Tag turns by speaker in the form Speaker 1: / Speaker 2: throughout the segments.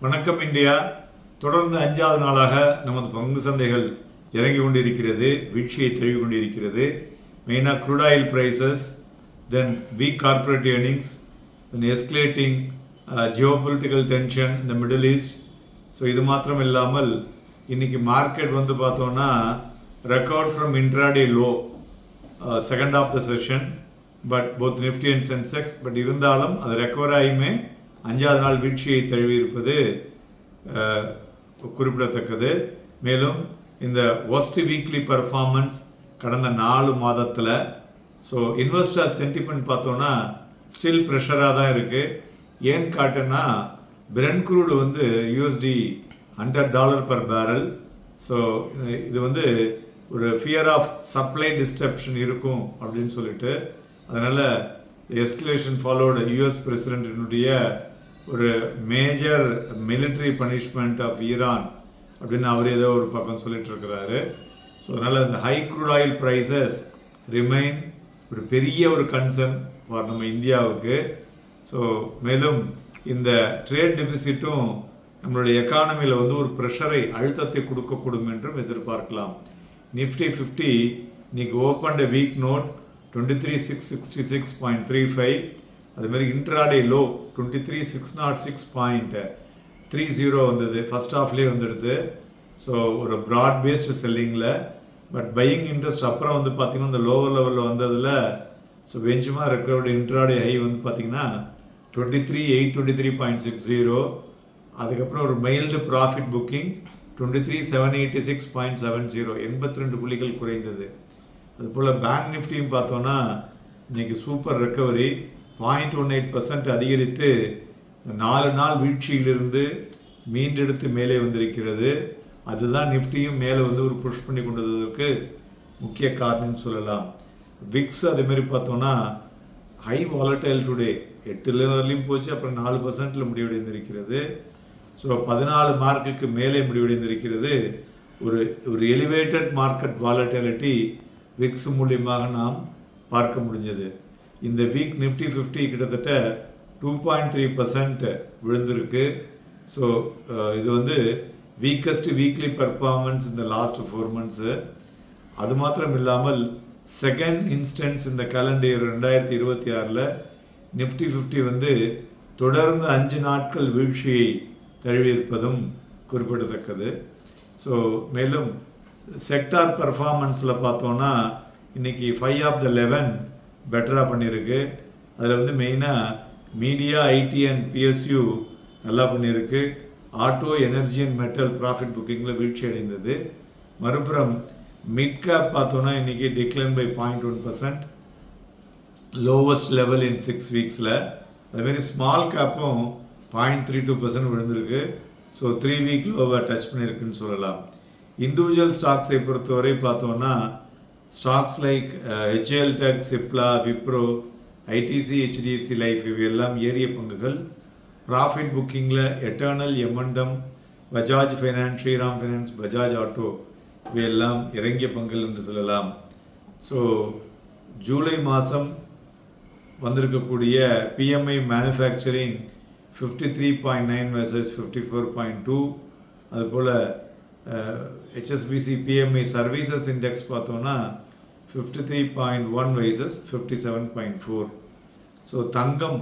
Speaker 1: வணக்கம் இந்தியா. தொடர்ந்து 5வது நாளாக நமது பங்கு சந்தைகள் இறங்கி கொண்டிருக்கிறது, வீழ்ச்சியை தழுவி கொண்டிருக்கிறது. மெயினாக crude oil prices, then weak corporate earnings, then escalating geopolitical tension இந்த மிடில் ஈஸ்ட். ஸோ இது மாத்திரம் இல்லாமல் இன்றைக்கி மார்க்கெட் பார்த்தோன்னா record from intraday low second of the session, but both Nifty and Sensex. But இருந்தாலும் அது ரெக்கவர் ஆகியுமே 5வது நாள் வீழ்ச்சியை தழுவி இருப்பது குறிப்பிடத்தக்கது. மேலும் இந்த ஒஸ்ட் வீக்லி பர்ஃபார்மன்ஸ் கடந்த 4 மாதத்தில், ஸோ இன்வெஸ்டர் சென்டிமெண்ட் பார்த்தோன்னா ஸ்டில் ப்ரெஷராக தான் இருக்குது. ஏன்னு காட்டுன்னா Brent crude USD $100 per barrel. So இது ஒரு ஃபியர் ஆஃப் சப்ளை டிஸ்டர்ப்ஷன் இருக்கும் அப்படின்னு சொல்லிட்டு, அதனால் எஸ்கலேஷன் ஃபாலோடு யூஎஸ் பிரசிடென்டினுடைய ஒரு major military punishment of Iran அப்படின்னு அவர் ஏதோ ஒரு பக்கம் சொல்லிட்டு இருக்கிறாரு. ஸோ அதனால் இந்த high crude oil prices remain ஒரு பெரிய ஒரு கன்சர்ன் ஃபார் நம்ம இந்தியாவுக்கு. ஸோ மேலும் இந்த ட்ரேட் டெபிசிட்டும் நம்மளுடைய எக்கானமியில் ஒரு ப்ரெஷரை, அழுத்தத்தை கொடுக்கக்கூடும் என்றும் எதிர்பார்க்கலாம். நிஃப்டி 50 இன்னைக்கு ஓப்பன் வீக் நோட் 23,666.35. அதுமாதிரி இன்ட்ராடே லோ 23,606.30 வந்தது. ஃபர்ஸ்ட் ஹாஃப்லேயே வந்துடுது. ஸோ ஒரு ப்ராட் பேஸ்டு செல்லிங்கில், பட் பையிங் இன்ட்ரெஸ்ட் அப்புறம் பார்த்திங்கன்னா இந்த லோவர் லெவலில் வந்ததில் ஸோ பெஞ்சுமார்க் இருக்கிறோட இன்ட்ராடே ஹை பார்த்திங்கன்னா 23,823.60. அதுக்கப்புறம் ஒரு மைல்டு ப்ராஃபிட் புக்கிங் 23,786.70, 82 புள்ளிகள் குறைந்தது. அதுபோல் பேங்க் நிஃப்டியும் பார்த்தோன்னா இன்றைக்கி சூப்பர் ரெக்கவரி 0.18% அதிகரித்து 4 நாள் வீழ்ச்சியிலிருந்து மீண்டெடுத்து மேலே வந்திருக்கிறது. அதுதான் நிஃப்டியும் மேலே ஒரு புஷ் பண்ணி கொண்டதற்கு முக்கிய காரணம்னு சொல்லலாம். விக்ஸ் அதேமாரி பார்த்தோன்னா ஹை வாலட்டைல் டுடே 8 லெவல்லையும் போச்சு, அப்புறம் 4% முடிவடைந்திருக்கிறது. ஸோ 14 மார்க்குக்கு மேலே முடிவடைந்திருக்கிறது. ஒரு எலிவேட்டட் மார்க்கெட் வாலட்டிலிட்டி விக்ஸ் மூலியமாக நாம் பார்க்க முடிஞ்சது. இந்த வீக் நிஃப்டி 50 கிட்டத்தட்ட 2.3% விழுந்திருக்கு. ஸோ இது வீக்கஸ்ட் வீக்லி பர்ஃபார்மன்ஸ் இந்த லாஸ்ட் 4 months. அது மாத்திரம் இல்லாமல் செகண்ட் இன்ஸ்டன்ஸ் இந்த கேலண்டர் 2026 நிஃப்டி 50 தொடர்ந்து 5 நாட்கள் வீழ்ச்சியை தழுவியிருப்பதும் குறிப்பிடத்தக்கது. ஸோ மேலும் செக்டார் பர்ஃபார்மன்ஸில் பார்த்தோன்னா இன்றைக்கி 5 of the 11 பெட்டராக பண்ணியிருக்கு. அதில் மெயினாக மீடியா, ஐடி அண்ட் பிஎஸ்யூ நல்லா பண்ணியிருக்கு. Auto, energy and metal profit புக்கிங்கில் வீழ்ச்சி அடைந்தது. மறுபுறம் மிட் கேப் பார்த்தோன்னா இன்றைக்கி decline by 0.1%, lowest level in 6 weeks. அதுமாரி ஸ்மால் கேப்பும் 0.32% விழுந்திருக்கு. ஸோ 3 week லோவை டச் பண்ணியிருக்குன்னு சொல்லலாம். இண்டிவிஜுவல் ஸ்டாக்ஸை பொறுத்தவரை பார்த்தோன்னா stocks like HCL Tech, Cipla, Wipro, ITC, HDFC life இவையெல்லாம் ஏறிய பங்குகள். ப்ராஃபிட் புக்கிங்கில் எட்டர்னல், எம்என்டம், Bajaj Finance, Shriram Finance, Bajaj Auto இவையெல்லாம் இறங்கிய பங்குகள் என்று சொல்லலாம். ஸோ ஜூலை மாதம் வந்திருக்கக்கூடிய PMI மேனுஃபேக்சரிங் 53.9 versus 54.2. அதுபோல் HSBC PMI சர்வீசஸ் இண்டெக்ஸ் பார்த்தோன்னா 53.1 versus 57.4. ஸோ தங்கம்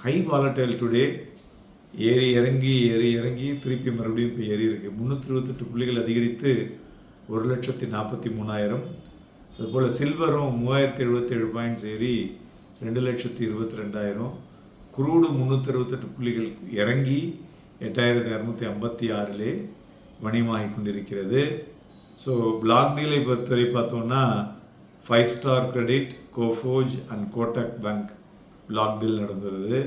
Speaker 1: ஹை வாலட்டைல் டுடே ஏறி இறங்கி திருப்பி மறுபடியும் இப்போ ஏறி இருக்கு. 328 புள்ளிகள் அதிகரித்து 1,43,000. அதுபோல் சில்வரும் 3,077 பாயிண்ட்ஸ் ஏறி 2,22,000. குரூடு 368 புள்ளிகள் இறங்கி 8,256 வணிகமாகி கொண்டிருக்கிறது. ஸோ பிளாக் டீலை பொறுத்தவரை பார்த்தோன்னா 5 star credit, Coforge and Kotak bank block deal நடந்துருது.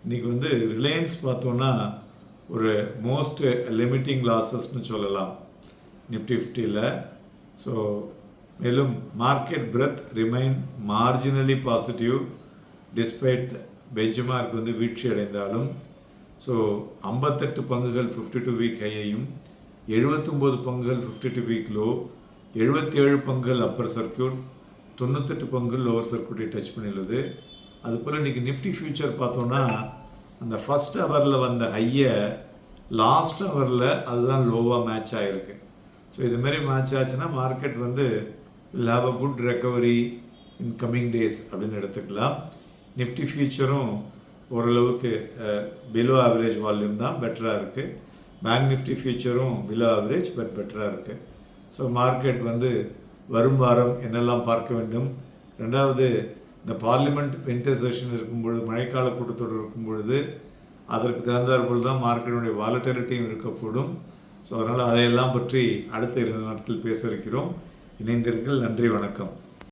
Speaker 1: இன்றைக்கி ரிலையன்ஸ் பார்த்தோன்னா ஒரு மோஸ்ட் லிமிட்டிங் லாஸஸ்ன்னு சொல்லலாம் நிஃப்டி 50. ஸோ மேலும் market breadth remain marginally positive despite benchmark வீழ்ச்சி அடைந்தாலும். ஸோ 58 பங்குகள் 52 வீக் ஹையையும், 79 பங்குகள் 52 வீக் லோ, 77 பங்குகள் அப்பர் சர்க்கியூட், 98 பங்குகள் லோவர் சர்க்கியூட்டை டச் பண்ணியுள்ளது. அதுபோல் இன்றைக்கி நிஃப்டி ஃபியூச்சர் பார்த்தோன்னா அந்த ஃபஸ்ட் ஹவரில் வந்த ஹையை லாஸ்ட் ஹவரில் அதுதான் லோவாக மேட்ச் ஆகிருக்கு. ஸோ இதுமாரி மேட்ச் ஆச்சுன்னா மார்க்கெட் வந்து will have a good recovery in coming days அப்படின்னு எடுத்துக்கலாம். நிஃப்டி ஃபியூச்சரும் ஓரளவுக்கு பிலோ ஆவரேஜ் வால்யூம் தான், பெட்டராக இருக்குது. பேங்க் நிஃப்டி ஃபியூச்சரும் பிலோ ஆவரேஜ் பட் பெட்டராக இருக்குது. ஸோ மார்க்கெட் வந்து வரும் வாரம் என்னெல்லாம் பார்க்க வேண்டும். ரெண்டாவது, இந்த பார்லிமெண்ட் வின்டர் செஷன் இருக்கும் பொழுது, மழைக்கால கூட்டத்தொடர் இருக்கும் பொழுது அதற்கு தகுந்தாற்போல் தான் மார்க்கெட்டுடைய வாலட்டிலிட்டியும் இருக்கக்கூடும். ஸோ அதனால் அதையெல்லாம் பற்றி அடுத்த 2 நாட்கள் பேச இருக்கிறோம். இணைந்தீர்கள். நன்றி, வணக்கம்.